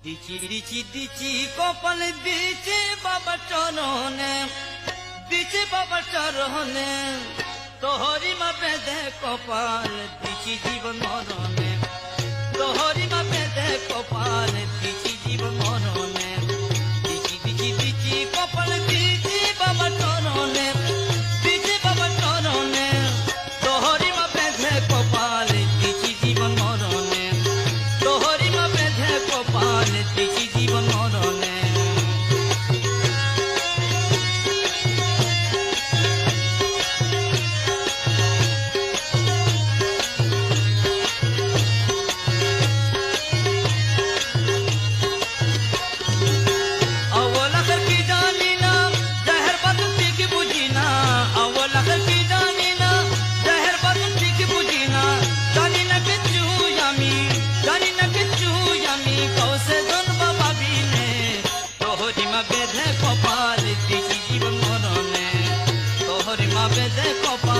দিচি দিচি দিচি কপাল দিচি বাবা চরণে, দিচি বাবা চরণে, তোহরি মা বেঁধে কপাল দিচি জীবন মরণে, তোহরি মা বেঁধে কপাল দিচি জীবন মরণে। দিচি দিচি দিচি কপাল দিচি বাবা চরণে, দিচি বাবা চরণে, তোহরি মা বেঁধে কপাল দিচি জীবন মরণে, তোহরি মা বেঁধে কপাল দিচি জীবন মরণে। বেঁধে কপাল দিচি জীবন মরণে, তোহরি মা বেঁধে কপাল